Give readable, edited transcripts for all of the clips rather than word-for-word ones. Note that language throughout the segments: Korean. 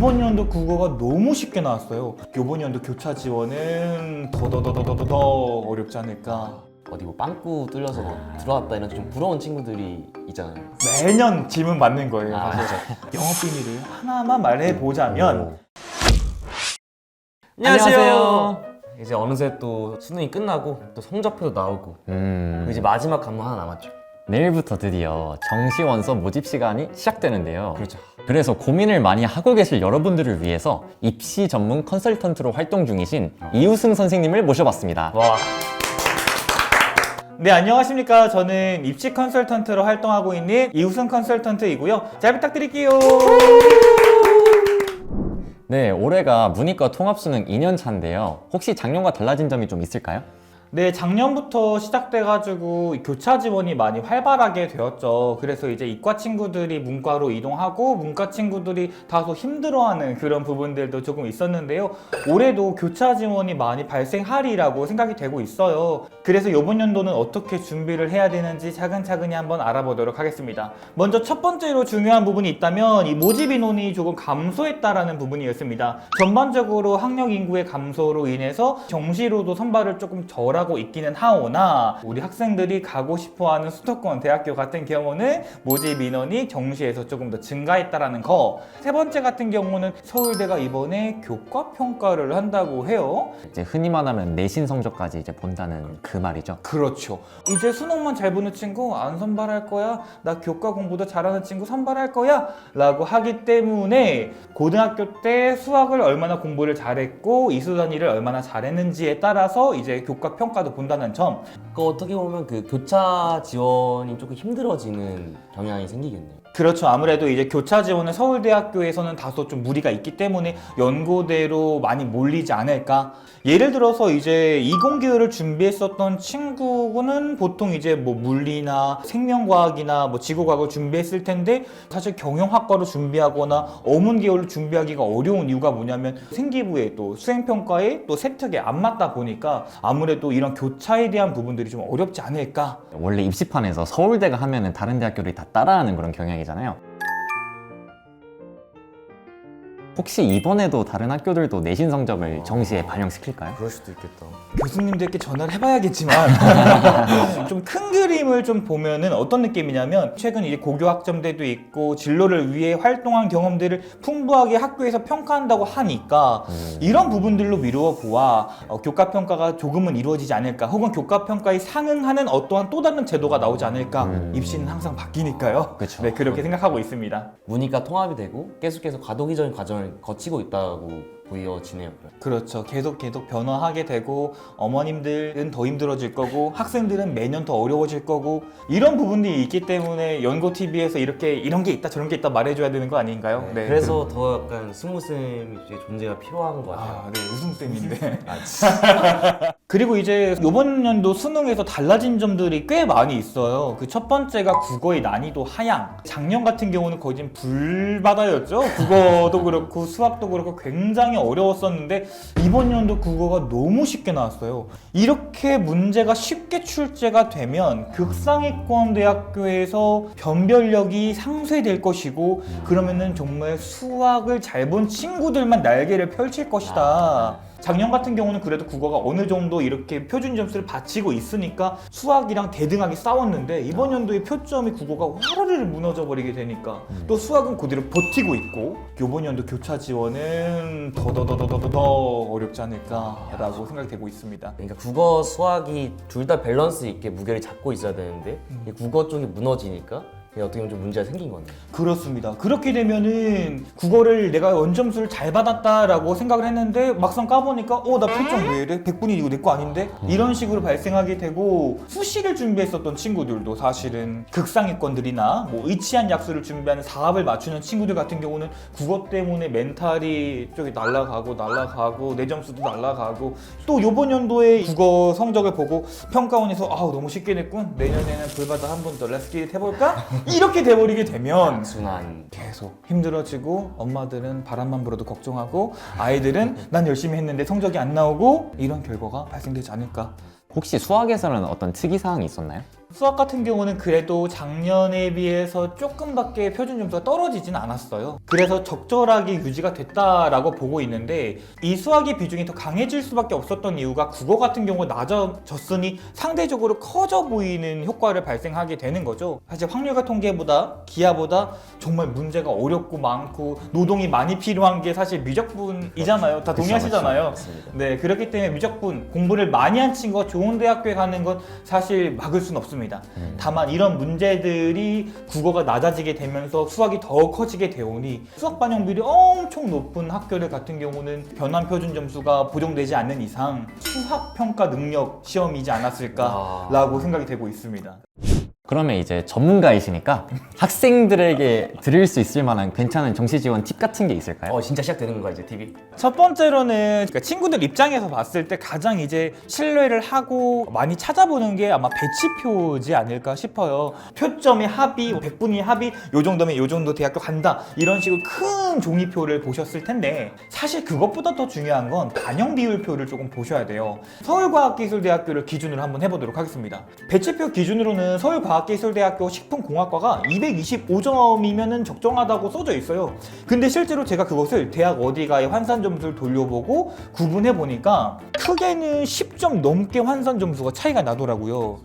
이번 연도 국어가 너무 쉽게 나왔어요. 이번 연도 교차 지원은 더 어렵지 않을까. 어디 뭐 빵꾸 뚫려서 뭐 들어왔다 이런 좀 부러운 친구들이 있잖아요. 매년 질문 받는 거예요. 아, 사실. 영업 비밀을 하나만 말해보자면 안녕하세요. 이제 어느새 또 수능이 끝나고 또 성적표도 나오고 이제 마지막 관문 하나 남았죠. 내일부터 드디어 정시원서 모집 시간이 시작되는데요. 그렇죠. 그래서 고민을 많이 하고 계실 여러분들을 위해서 입시 전문 컨설턴트로 활동 중이신 이우승 선생님을 모셔봤습니다. 와, 네, 안녕하십니까. 저는 입시 컨설턴트로 활동하고 있는 이우승 컨설턴트이고요. 잘 부탁드릴게요. 네, 올해가 문이과 통합수능 2년 차인데요. 혹시 작년과 달라진 점이 좀 있을까요? 네, 작년부터 시작돼가지고 교차 지원이 많이 활발하게 되었죠. 그래서 이제 이과 친구들이 문과로 이동하고 문과 친구들이 다소 힘들어하는 그런 부분들도 조금 있었는데요. 올해도 교차 지원이 많이 발생하리라고 생각이 되고 있어요. 그래서 이번 연도는 어떻게 준비를 해야 되는지 차근차근히 한번 알아보도록 하겠습니다. 먼저 첫 번째로 중요한 부분이 있다면 이 모집 인원이 조금 감소했다라는 부분이었습니다. 전반적으로 학력 인구의 감소로 인해서 정시로도 선발을 조금 덜하고 있기는 하오나 우리 학생들이 가고 싶어하는 수도권 대학교 같은 경우는 모집 인원이 정시에서 조금 더 증가했다라는 거. 세 번째 같은 경우는 서울대가 이번에 교과 평가를 한다고 해요. 이제 흔히 말하면 내신 성적까지 이제 본다는 그 말이죠. 그렇죠. 이제 수능만 잘 보는 친구 안 선발할 거야? 나 교과 공부도 잘하는 친구 선발할 거야? 라고 하기 때문에 고등학교 때 수학을 얼마나 공부를 잘했고 이수 단위를 얼마나 잘했는지에 따라서 이제 교과 평가도 본다는 점. 그 어떻게 보면 그 교차 지원이 조금 힘들어지는 경향이 생기겠네요. 그렇죠. 아무래도 이제 교차 지원은 서울대학교에서는 다소 좀 무리가 있기 때문에 연고대로 많이 몰리지 않을까. 예를 들어서 이제 이공계열을 준비했었던 친구는 보통 이제 뭐 물리나 생명과학이나 뭐 지구과학을 준비했을 텐데 사실 경영학과로 준비하거나 어문계열로 준비하기가 어려운 이유가 뭐냐면 생기부에 또 수행평가에 또 세특에 안 맞다 보니까 아무래도 이런 교차에 대한 부분들이 좀 어렵지 않을까. 원래 입시판에서 서울대가 하면은 다른 대학교들이 다 따라하는 그런 경향이잖아요. 혹시 이번에도 다른 학교들도 내신 성적을 정시에 반영시킬까요? 그럴 수도 있겠다. 교수님들께 전화를 해봐야겠지만 좀 큰 그림을 좀 보면은 어떤 느낌이냐면 최근 이제 고교 학점대도 있고 진로를 위해 활동한 경험들을 풍부하게 학교에서 평가한다고 하니까 이런 부분들로 미루어 보아 교과 평가가 조금은 이루어지지 않을까 혹은 교과 평가에 상응하는 어떠한 또 다른 제도가 나오지 않을까. 입시는 항상 바뀌니까요. 그쵸. 네, 그렇게 생각하고 있습니다. 문이과 통합이 되고 계속해서 과도기적인 과정을 거치고 있다고 보여지네요. 그렇죠. 계속 변화하게 되고 어머님들은 더 힘들어질 거고 학생들은 매년 더 어려워질 거고 이런 부분들이 있기 때문에 연고TV에서 이렇게 이런 게 있다 저런 게 있다 말해줘야 되는 거 아닌가요? 네. 그래서 더 약간 승무쌤의 존재가 필요한 것 같아요. 아, 네. 우승쌤인데. 그리고 이제 이번 연도 수능에서 달라진 점들이 꽤 많이 있어요. 그 첫 번째가 국어의 난이도 하향. 작년 같은 경우는 거의 지금 불바다였죠. 국어도 그렇고 수학도 그렇고 굉장히 어려웠었는데 이번 연도 국어가 너무 쉽게 나왔어요. 이렇게 문제가 쉽게 출제가 되면 극상위권 대학교에서 변별력이 상쇄될 것이고 그러면은 정말 수학을 잘 본 친구들만 날개를 펼칠 것이다. 작년 같은 경우는 그래도 국어가 어느 정도 이렇게 표준 점수를 받치고 있으니까 수학이랑 대등하게 싸웠는데 이번 연도의 표점이 국어가 화르르 무너져 버리게 되니까 또 수학은 그대로 버티고 있고 이번 연도 교차 지원은 더 어렵지 않을까라고 생각이 되고 있습니다. 그러니까 국어, 수학이 둘 다 밸런스 있게 무게를 잡고 있어야 되는데 이 국어 쪽이 무너지니까 이게 어떻게 보면 좀 문제가 생긴 거네요. 그렇습니다. 그렇게 되면은 국어를 내가 원점수를 잘 받았다라고 생각을 했는데 막상 까보니까 나 표점 왜 이래? 100분이 이거 내 거 아닌데? 이런 식으로 발생하게 되고 수시를 준비했었던 친구들도 사실은 극상위권들이나 뭐 의치한 약수를 준비하는 사합을 맞추는 친구들 같은 경우는 국어 때문에 멘탈이 저기 날아가고 내 점수도 날아가고 또 요번 연도에 국어 성적을 보고 평가원에서 너무 쉽게 냈군. 내년에는 불바다 한 번 더 렛츠기릿 해볼까? 이렇게 돼버리게 되면 순환. 계속 힘들어지고 엄마들은 바람만 불어도 걱정하고 아이들은 난 열심히 했는데 성적이 안 나오고 이런 결과가 발생되지 않을까. 혹시 수학에서는 어떤 특이사항이 있었나요? 수학 같은 경우는 그래도 작년에 비해서 조금밖에 표준 점수가 떨어지진 않았어요. 그래서 적절하게 유지가 됐다라고 보고 있는데 이 수학의 비중이 더 강해질 수밖에 없었던 이유가 국어 같은 경우 낮아졌으니 상대적으로 커져 보이는 효과를 발생하게 되는 거죠. 사실 확률과 통계보다 기하보다 정말 문제가 어렵고 많고 노동이 많이 필요한 게 사실 미적분이잖아요. 다 동의하시잖아요. 맞습니다. 네, 그렇기 때문에 미적분 공부를 많이 한 친구가 좋은 대학교에 가는 건 사실 막을 수는 없습니다. 다만 이런 문제들이 국어가 낮아지게 되면서 수학이 더 커지게 되오니 수학 반영 비율이 엄청 높은 학교들 같은 경우는 변환 표준 점수가 보정되지 않는 이상 수학 평가 능력 시험이지 않았을까라고 생각이 되고 있습니다. 그러면 이제 전문가이시니까 학생들에게 드릴 수 있을 만한 괜찮은 정시 지원 팁 같은 게 있을까요? 진짜 시작되는 건가 이제 TV? 첫 번째로는 그러니까 친구들 입장에서 봤을 때 가장 이제 신뢰를 하고 많이 찾아보는 게 아마 배치표지 않을까 싶어요. 표점의 합이 100분위 합이 요 정도면 요 정도 대학교 간다 이런 식으로 큰 종이표를 보셨을 텐데 사실 그것보다 더 중요한 건 반영 비율표를 조금 보셔야 돼요. 서울과학기술대학교를 기준으로 한번 해보도록 하겠습니다. 배치표 기준으로는 서울과학기술대학교 식품공학과가 225점이면 적정하다고 써져 있어요. 근데 실제로 제가 그것을 대학 어디가의 환산 점수를 돌려보고 구분해 보니까 크게는 10점 넘게 환산 점수가 차이가 나더라고요.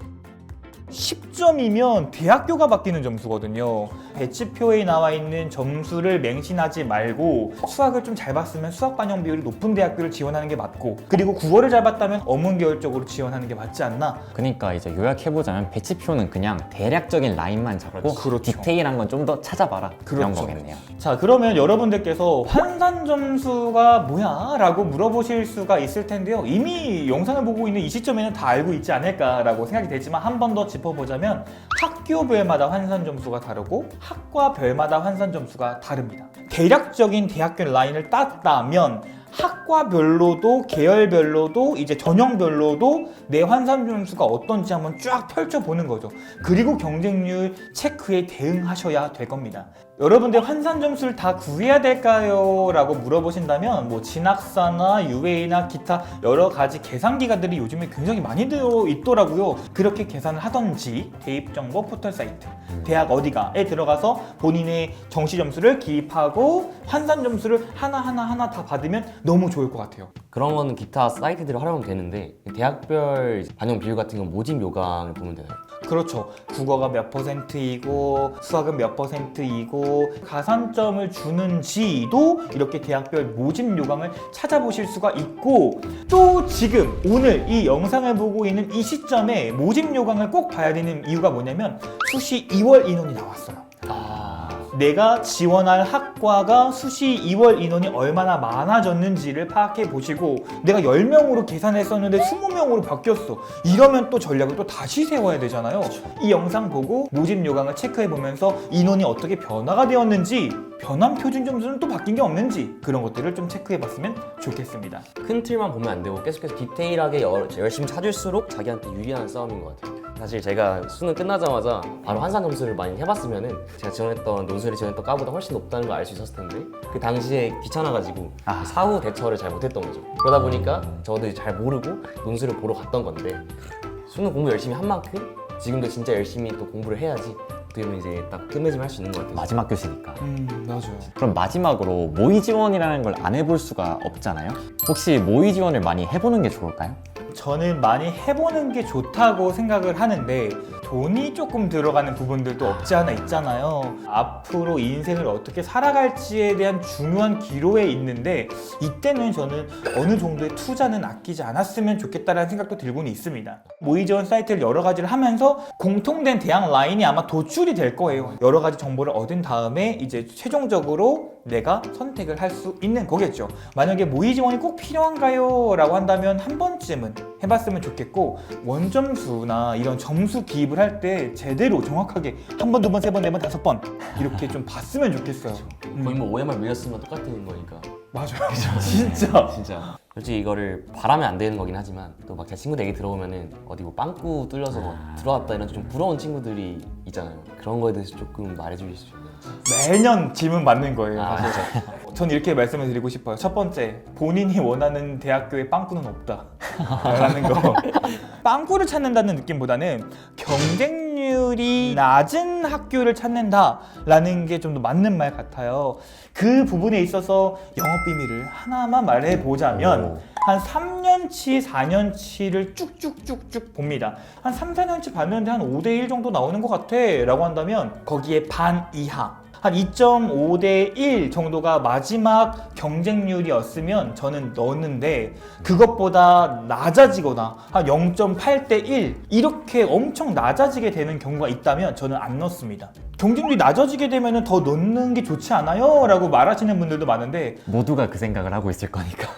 10점이면 대학교가 바뀌는 점수거든요. 배치표에 나와 있는 점수를 맹신하지 말고 수학을 좀 잘 봤으면 수학 반영 비율이 높은 대학교를 지원하는 게 맞고 그리고 국어를 잘 봤다면 어문계열적으로 지원하는 게 맞지 않나? 그러니까 이제 요약해보자면 배치표는 그냥 대략적인 라인만 잡고 그렇죠. 디테일한 건 좀 더 찾아봐라 이런 그렇죠. 거겠네요. 자, 그러면 여러분들께서 환산 점수가 뭐야? 라고 물어보실 수가 있을 텐데요. 이미 영상을 보고 있는 이 시점에는 다 알고 있지 않을까라고 생각이 되지만 한 번 더 짚어보자면 학교별마다 환산 점수가 다르고 학과별마다 환산 점수가 다릅니다. 대략적인 대학교 라인을 땄다면 학과별로도 계열별로도 이제 전형별로도 내 환산 점수가 어떤지 한번 쫙 펼쳐보는 거죠. 그리고 경쟁률 체크에 대응하셔야 될 겁니다. 여러분들 환산 점수를 다 구해야 될까요? 라고 물어보신다면 뭐 진학사나 UA나 기타 여러 가지 계산 기관들이 요즘에 굉장히 많이 들어 있더라고요. 그렇게 계산을 하던지 대입정보 포털 사이트 대학 어디가에 들어가서 본인의 정시 점수를 기입하고 환산 점수를 하나하나 다 받으면 너무 좋을 것 같아요. 그런 거는 기타 사이트들을 활용하면 되는데 대학별 반영 비율 같은 건 모집 요강을 보면 되나요? 그렇죠. 국어가 몇 %이고 수학은 몇 %이고 가산점을 주는지도 이렇게 대학별 모집 요강을 찾아보실 수가 있고 또 지금 오늘 이 영상을 보고 있는 이 시점에 모집 요강을 꼭 봐야 되는 이유가 뭐냐면 수시 2월 인원이 나왔어요. 내가 지원할 학과가 수시 2월 인원이 얼마나 많아졌는지를 파악해 보시고 내가 10명으로 계산했었는데 20명으로 바뀌었어. 이러면 또 전략을 또 다시 세워야 되잖아요. 이 영상 보고 모집 요강을 체크해 보면서 인원이 어떻게 변화가 되었는지 변환 표준 점수는 또 바뀐 게 없는지 그런 것들을 좀 체크해 봤으면 좋겠습니다. 큰 틀만 보면 안 되고 계속해서 디테일하게 열심히 찾을수록 자기한테 유리한 싸움인 것 같아요. 사실 제가 수능 끝나자마자 바로 환산 점수를 많이 해봤으면은 제가 지원했던 논술을 지원했던 과보다 훨씬 높다는 걸 알 수 있었을 텐데 그 당시에 귀찮아가지고 사후 대처를 잘 못했던 거죠. 그러다 보니까 저도 잘 모르고 논술을 보러 갔던 건데 수능 공부 열심히 한 만큼 지금도 진짜 열심히 또 공부를 해야지 그러면 이제 딱 끝맺음 할 수 있는 것 같아요. 마지막 교시니까. 맞아요. 그럼 마지막으로 모의 지원이라는 걸 안 해볼 수가 없잖아요. 혹시 모의 지원을 많이 해보는 게 좋을까요? 저는 많이 해보는 게 좋다고 생각을 하는데 돈이 조금 들어가는 부분들도 없지 않아 있잖아요. 앞으로 인생을 어떻게 살아갈지에 대한 중요한 기로에 있는데 이때는 저는 어느 정도의 투자는 아끼지 않았으면 좋겠다는 생각도 들고는 있습니다. 모의 지원 사이트를 여러 가지를 하면서 공통된 대학 라인이 아마 도출이 될 거예요. 여러 가지 정보를 얻은 다음에 이제 최종적으로 내가 선택을 할 수 있는 거겠죠. 만약에 모의 지원이 꼭 필요한가요? 라고 한다면 한 번쯤은 해봤으면 좋겠고 원점수나 이런 점수 기입을 할 때 제대로 정확하게 한 번, 두 번, 세 번, 네 번, 다섯 번 이렇게 좀 봤으면 좋겠어요. 거의 뭐 OMR 밀렸으면 똑같은 거니까. 맞아요. 진짜. 진짜. 솔직히 이거를 바라면 안 되는 거긴 하지만 또 막 제 친구들 얘기 들어보면은 어디 뭐 빵꾸 뚫려서 뭐 들어왔다 이런 좀 부러운 친구들이 있잖아요. 그런 거에 대해서 조금 말해주실 수 있나요? 매년 질문 받는 거예요. 아, 사실. 진짜. 전 이렇게 말씀을 드리고 싶어요. 첫 번째, 본인이 원하는 대학교에 빵꾸는 없다 라는 거. 빵꾸를 찾는다는 느낌보다는 경쟁률이 낮은 학교를 찾는다라는 게 좀 더 맞는 말 같아요. 그 부분에 있어서 영업 비밀을 하나만 말해보자면 한 3년치, 4년치를 쭉쭉쭉쭉 봅니다. 한 3, 4년치 봤는데 한 5대1 정도 나오는 것 같아 라고 한다면 거기에 반 이하, 한 2.5대 1 정도가 마지막 경쟁률이었으면 저는 넣었는데 그것보다 낮아지거나 한 0.8대 1 이렇게 엄청 낮아지게 되는 경우가 있다면 저는 안 넣습니다. 경쟁률이 낮아지게 되면 더 넣는 게 좋지 않아요? 라고 말하시는 분들도 많은데 모두가 그 생각을 하고 있을 거니까.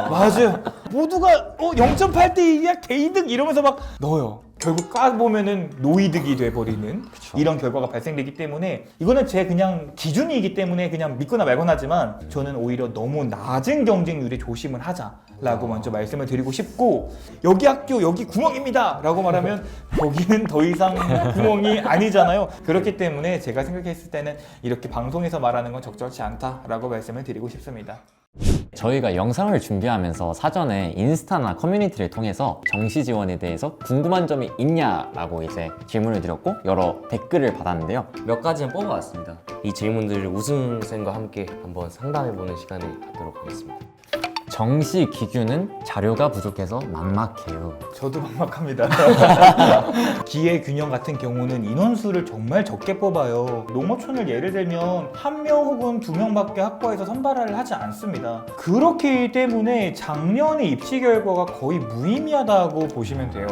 맞아요. 모두가 0.8대 1이야 개이득 이러면서 막 넣어요. 결국 까보면은 노이득이 돼버리는 이런 결과가 발생되기 때문에 이거는 제 그냥 기준이기 때문에 그냥 믿거나 말거나 하지만 저는 오히려 너무 낮은 경쟁률에 조심을 하자라고 먼저 말씀을 드리고 싶고, 여기 학교 여기 구멍입니다 라고 말하면 거기는 더 이상 구멍이 아니잖아요. 그렇기 때문에 제가 생각했을 때는 이렇게 방송에서 말하는 건 적절치 않다라고 말씀을 드리고 싶습니다. 저희가 영상을 준비하면서 사전에 인스타나 커뮤니티를 통해서 정시 지원에 대해서 궁금한 점이 있냐라고 이제 질문을 드렸고 여러 댓글을 받았는데요. 몇 가지는 뽑아왔습니다. 이 질문들을 우승생과 함께 한번 상담해보는 시간을 갖도록 하겠습니다. 정시 기규는 자료가 부족해서 막막해요. 저도 막막합니다. 기회 균형 같은 경우는 인원수를 정말 적게 뽑아요. 농어촌을 예를 들면 1명 혹은 2명밖에 학과에서 선발을 하지 않습니다. 그렇기 때문에 작년의 입시 결과가 거의 무의미하다고 보시면 돼요.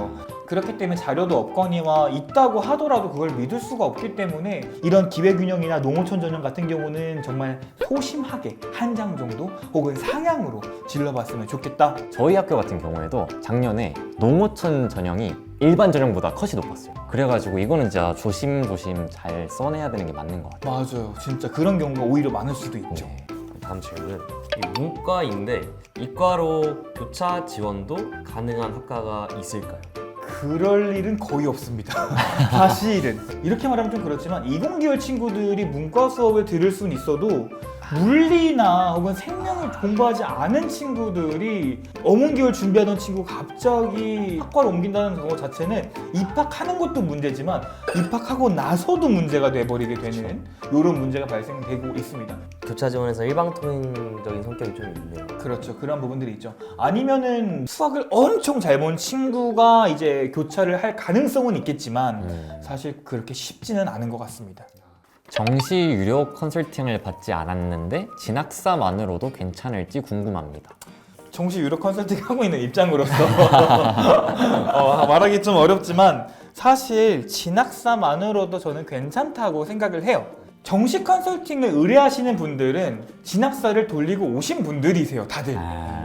그렇기 때문에 자료도 없거니와 있다고 하더라도 그걸 믿을 수가 없기 때문에 이런 기회균형이나 농어촌 전형 같은 경우는 정말 소심하게 한 장 정도 혹은 상향으로 질러봤으면 좋겠다. 저희 학교 같은 경우에도 작년에 농어촌 전형이 일반 전형보다 컷이 높았어요. 그래가지고 이거는 진짜 조심조심 잘 써내야 되는 게 맞는 것 같아요. 맞아요. 진짜 그런 경우가 오히려 많을 수도 있죠. 네. 다음 질문은 이 문과인데 이과로 교차 지원도 가능한 학과가 있을까요? 그럴 일은 거의 없습니다. 사실은 이렇게 말하면 좀 그렇지만 이공계열 친구들이 문과 수업을 들을 수는 있어도 물리나 혹은 생명을 공부하지 않은 친구들이 어문계열 준비하던 친구가 갑자기 학과를 옮긴다는 것 자체는 입학하는 것도 문제지만 입학하고 나서도 문제가 돼버리게 되는 이런 문제가 발생되고 있습니다. 교차 지원에서 일방통행적인 성격이 좀 있네요. 그렇죠. 그런 부분들이 있죠. 아니면은 수학을 엄청 잘 본 친구가 이제 교차를 할 가능성은 있겠지만 사실 그렇게 쉽지는 않은 것 같습니다. 정시 유료 컨설팅을 받지 않았는데 진학사만으로도 괜찮을지 궁금합니다. 정시 유료 컨설팅 하고 있는 입장으로서 말하기 좀 어렵지만 사실 진학사만으로도 저는 괜찮다고 생각을 해요. 정시 컨설팅을 의뢰하시는 분들은 진학사를 돌리고 오신 분들이세요, 다들.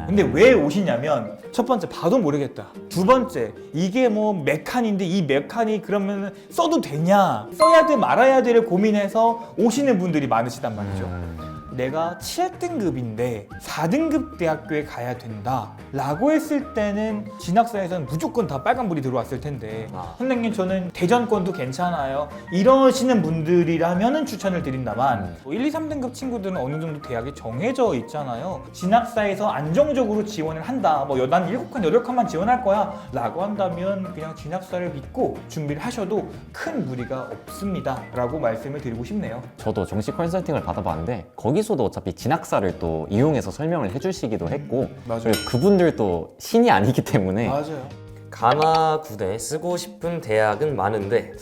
근데 왜 오시냐면 첫 번째 봐도 모르겠다. 두 번째 이게 뭐 메칸인데 이 메칸이 그러면 써도 되냐, 써야 돼 말아야 돼를 고민해서 오시는 분들이 많으시단 말이죠. 내가 7등급인데 4등급 대학교에 가야 된다 라고 했을 때는 진학사에서는 무조건 다 빨간불이 들어왔을 텐데 선생님 저는 대전권도 괜찮아요 이러시는 분들이라면 추천을 드린다만 1, 2, 3등급 친구들은 어느 정도 대학이 정해져 있잖아요. 진학사에서 안정적으로 지원을 한다, 뭐 난 7칸, 8칸만 지원할 거야 라고 한다면 그냥 진학사를 믿고 준비를 하셔도 큰 무리가 없습니다 라고 말씀을 드리고 싶네요. 저도 정시 컨설팅을 받아봤는데 거기서도 어차피 진학사를 또 이용해서 설명을 해주시기도 했고 맞아요. 그리고 그분들도 신이 아니기 때문에 맞아요. 가나구대 쓰고 싶은 대학은 많은데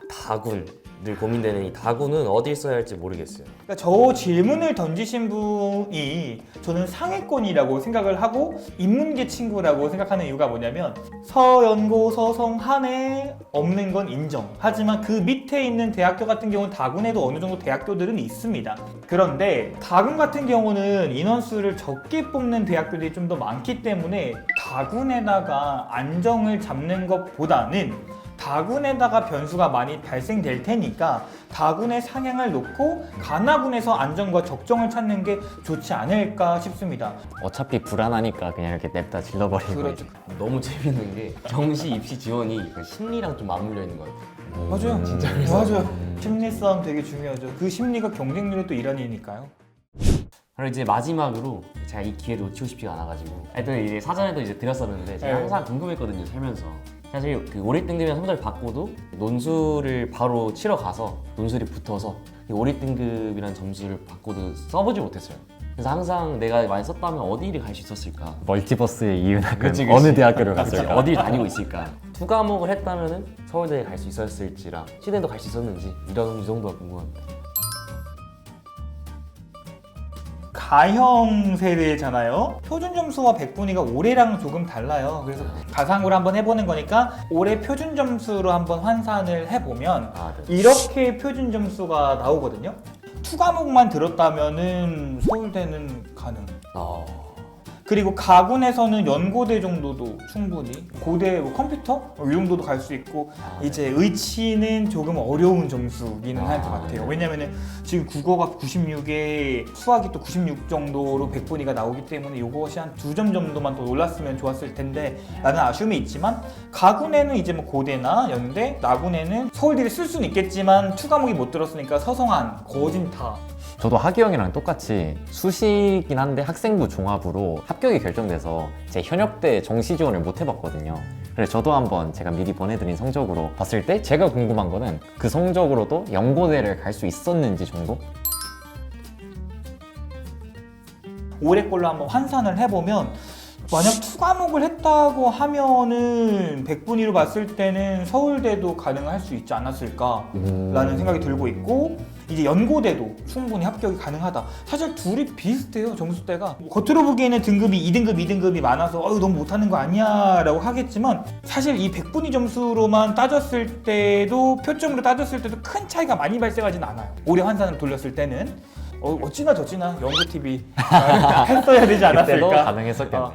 다군을 고민되는 이 다군은 어딜 써야 할지 모르겠어요. 그러니까 저 질문을 던지신 분이 저는 상위권이라고 생각을 하고 인문계 친구라고 생각하는 이유가 뭐냐면 서연고, 서성, 한에 없는 건 인정. 하지만 그 밑에 있는 대학교 같은 경우는 다군에도 어느 정도 대학교들은 있습니다. 그런데 다군 같은 경우는 인원수를 적게 뽑는 대학교들이 좀 더 많기 때문에 다군에다가 안정을 잡는 것보다는 다군에다가 변수가 많이 발생될 테니까 다군의 상향을 놓고 가나군에서 안정과 적정을 찾는 게 좋지 않을까 싶습니다. 어차피 불안하니까 그냥 이렇게 냅다 질러버리고 그렇죠. 너무 재밌는 게 정시 입시 지원이 그 심리랑 좀 맞물려 있는 것 같아요. 맞아요. 진짜 맞아요. 심리 싸움 되게 중요하죠. 그 심리가 경쟁률의 또 일환이니까요. 그리고 이제 마지막으로 제가 이 기회를 놓치고 싶지가 않아가지고 하여튼 이제 사전에도 이제 드렸었는데 제가 네. 항상 궁금했거든요 살면서. 사실 그 오릿등급이나 성적을 받고도 논술을 바로 치러 가서 논술이 붙어서 이 오릿등급이라는 점수를 받고도 써보지 못했어요. 그래서 항상 내가 많이 썼다면 어디를 갈 수 있었을까? 멀티버스의 이윤학은 그치. 어느 대학교를 그치, 갔을까? 어디를 다니고 있을까? 2과목을 했다면은 서울대에 갈 수 있었을지랑 시대도 갈 수 있었는지 이 정도가 궁금합니다. 가형 세대잖아요. 표준 점수와 백분위가 올해랑 조금 달라요. 그래서 가상으로 한번 해보는 거니까 올해 표준 점수로 한번 환산을 해보면 아, 네. 이렇게 표준 점수가 나오거든요. 2과목만 들었다면은 서울대는 가능. 그리고 가군에서는 연고대 정도도 충분히, 고대 뭐 컴퓨터 이 정도도 갈 수 있고, 이제 의치는 조금 어려운 점수기는 할 것 같아요. 네. 왜냐면은 지금 국어가 96에 수학이 또 96 정도로 백분위가 나오기 때문에 이것이 한 2점 정도만 더 올랐으면 좋았을 텐데 라는 아쉬움이 있지만, 가군에는 이제 뭐 고대나 연대, 나군에는 서울대를 쓸 수는 있겠지만 2과목이 못 들었으니까 서성한, 거진타. 저도 하기 형이랑 똑같이 수시긴 한데 학생부 종합으로 합격이 결정돼서 제 현역대 정시 지원을 못 해봤거든요. 그래서 저도 한번 제가 미리 보내드린 성적으로 봤을 때 제가 궁금한 거는 그 성적으로도 연고대를 갈 수 있었는지 정도? 올해 걸로 한번 환산을 해보면, 만약 2과목을 했다고 하면은 백분위로 봤을 때는 서울대도 가능할 수 있지 않았을까라는 생각이 들고 있고, 이제 연고대도 충분히 합격이 가능하다. 사실 둘이 비슷해요, 점수대가. 겉으로 보기에는 등급이 2등급, 2등급이 많아서 너무 못하는 거 아니야 라고 하겠지만, 사실 이 백분위 점수로만 따졌을 때도, 표점으로 따졌을 때도 큰 차이가 많이 발생하진 않아요. 올해 환산을 돌렸을 때는 어찌나 저찌나 연구TV 했어야 되지 않았을까. 그때도 가능했었겠네.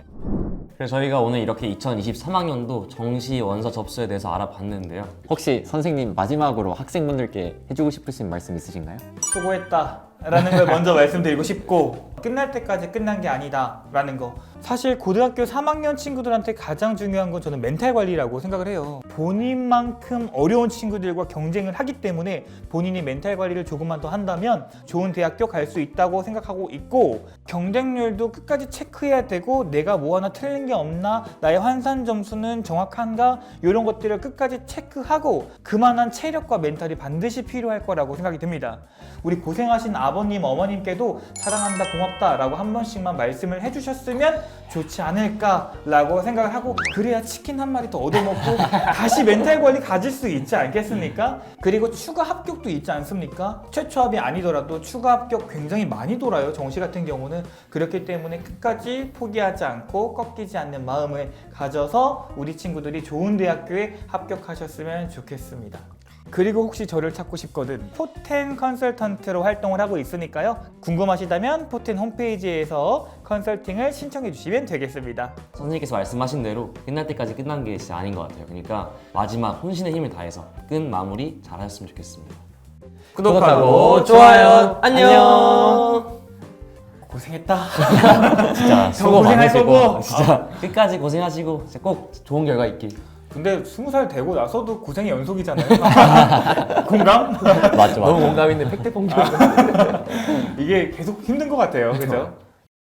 그래서 저희가 오늘 이렇게 2023학년도 정시 원서 접수에 대해서 알아봤는데요. 혹시 선생님 마지막으로 학생분들께 해주고 싶으신 말씀 있으신가요? 수고했다 라는 걸 먼저 말씀드리고 싶고, 끝날 때까지 끝난 게 아니다 라는 거. 사실 고등학교 3학년 친구들한테 가장 중요한 건 저는 멘탈 관리라고 생각을 해요. 본인만큼 어려운 친구들과 경쟁을 하기 때문에 본인이 멘탈 관리를 조금만 더 한다면 좋은 대학교 갈 수 있다고 생각하고 있고, 경쟁률도 끝까지 체크해야 되고, 내가 뭐 하나 틀린 게 없나, 나의 환산 점수는 정확한가, 이런 것들을 끝까지 체크하고 그만한 체력과 멘탈이 반드시 필요할 거라고 생각이 듭니다. 우리 고생하신 아버님, 어머님께도 사랑한다, 고맙다 라고 한 번씩만 말씀을 해주셨으면 좋지 않을까라고 생각을 하고, 그래야 치킨 한 마리 더 얻어먹고 다시 멘탈 관리 가질 수 있지 않겠습니까? 그리고 추가 합격도 있지 않습니까? 최초 합이 아니더라도 추가 합격 굉장히 많이 돌아요, 정시 같은 경우는. 그렇기 때문에 끝까지 포기하지 않고 꺾이지 않는 마음을 가져서 우리 친구들이 좋은 대학교에 합격하셨으면 좋겠습니다. 그리고 혹시 저를 찾고 싶거든, 포텐 컨설턴트로 활동을 하고 있으니까요. 궁금하시다면 포텐 홈페이지에서 컨설팅을 신청해 주시면 되겠습니다. 선생님께서 말씀하신 대로 끝날 때까지 끝난 게 진짜 아닌 것 같아요. 그러니까 마지막 혼신의 힘을 다해서 끝 마무리 잘 하셨으면 좋겠습니다. 구독하고 좋아요. 안녕. 고생했다. 진짜 수고 고생할 많으시고 거고. 진짜 끝까지 고생하시고 진짜 꼭 좋은 결과 있길. 근데 20살 되고 나서도 고생의 연속이잖아요. 공감? 맞죠. 너무 공감 있는 팩트 공격. 이게 계속 힘든 것 같아요. 그죠?